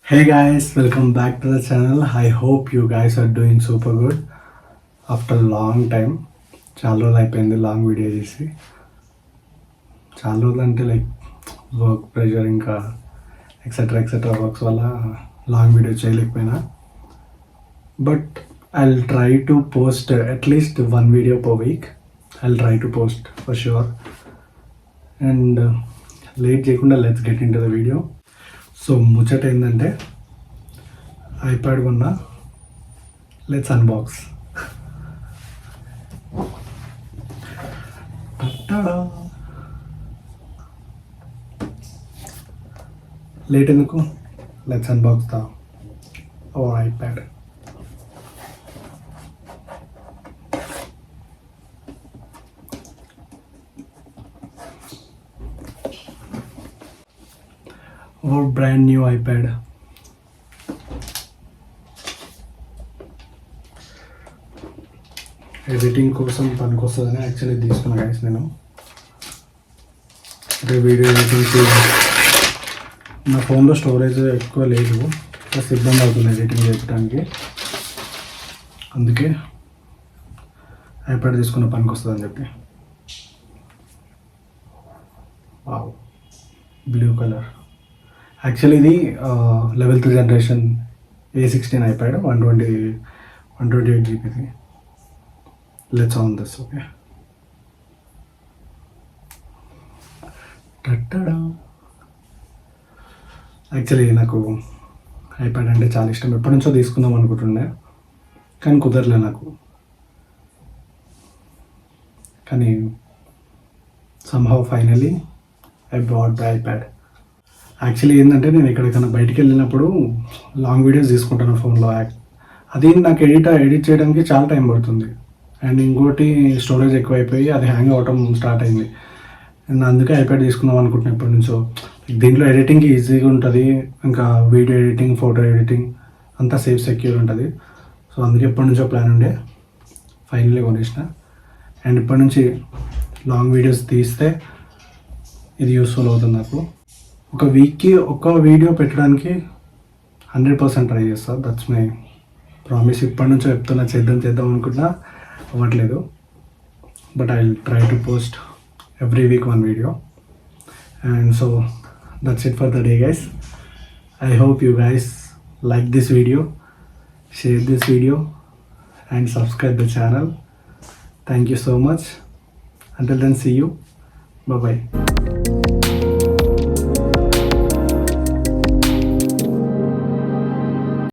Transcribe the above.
Hey guys, welcome back to the channel. I hope you guys are doing super good. After long time, చాలా రోజులు అయిపోయింది long video చేసి. చాలా రోజులు అంటే లైక్ వర్క్ ప్రెషర్ ఇంకా ఎక్సెట్రా వర్క్స్ వల్ల లాంగ్ వీడియో చేయలేకపోయినా. But I'll try to post at least one video per week. I'll try to post for sure. And late చేయకుండా let's get into the video. So ముచ్చట ఏంటంటే iPad కొన్నా, let's unbox. Late ఎందుకు, let's unbox the our iPad. Our brand new iPad. Editing కోసం పనికొస్తుందని actually తీసుకున్నా guys నేను. అంటే వీడియో ఎడిటింగ్కి నా ఫోన్లో స్టోరేజ్ ఎక్కువ లేదు, ప్లస్ ఇబ్బంది అవుతుంది ఎడిటింగ్ చేయడానికి. అందుకే ఐప్యాడ్ తీసుకున్న పనికొస్తుందని చెప్పి. Wow, blue colour. యాక్చువల్లీ ఇది 11th జనరేషన్ A16 ఐప్యాడ్, 128 జీబీది. Let's on this. Okay, actually నాకు ఐప్యాడ్ అంటే చాలా ఇష్టం. ఎప్పటి నుంచో తీసుకుందాం అనుకుంటుండే కానీ కుదరలే నాకు. కానీ somehow finally I bought the iPad. Actually ఏంటంటే నేను ఎక్కడికైనా బయటికి వెళ్ళినప్పుడు లాంగ్ వీడియోస్ తీసుకుంటాను ఫోన్లో. అది నాకు ఎడిట్ చేయడానికి చాలా టైం పడుతుంది. అండ్ ఇంకోటి స్టోరేజ్ ఎక్కువైపోయి అది హ్యాంగ్ అవ్వటం స్టార్ట్ అయింది. అండ్ అందుకే ఐప్యాడ్ తీసుకుందాం అనుకుంటున్నాను ఎప్పటి నుంచో. దీంట్లో ఎడిటింగ్కి ఈజీగా ఉంటుంది, ఇంకా వీడియో ఎడిటింగ్, ఫోటో ఎడిటింగ్ అంతా సేఫ్ సెక్యూర్ ఉంటుంది. సో అందుకే ఎప్పటి నుంచో ప్లాన్ ఉండే, ఫైనల్లీ కొనేసిన. అండ్ ఇప్పటి నుంచి లాంగ్ వీడియోస్ తీస్తే ఇది యూస్ఫుల్ అవుతుంది నాకు. ఒక వీక్కి ఒక వీడియో పెట్టడానికి 100% ట్రై చేస్తాను. That's my promise. ఇప్పటి నుంచో చెప్తున్నా, చేద్దాం అనుకుంటున్నా, అవ్వట్లేదు. But I will try to post every week one video. And so that's it for the day guys. I hope you guys like this video, share this video and subscribe the channel. Thank you so much. Until then, see you. Bye bye.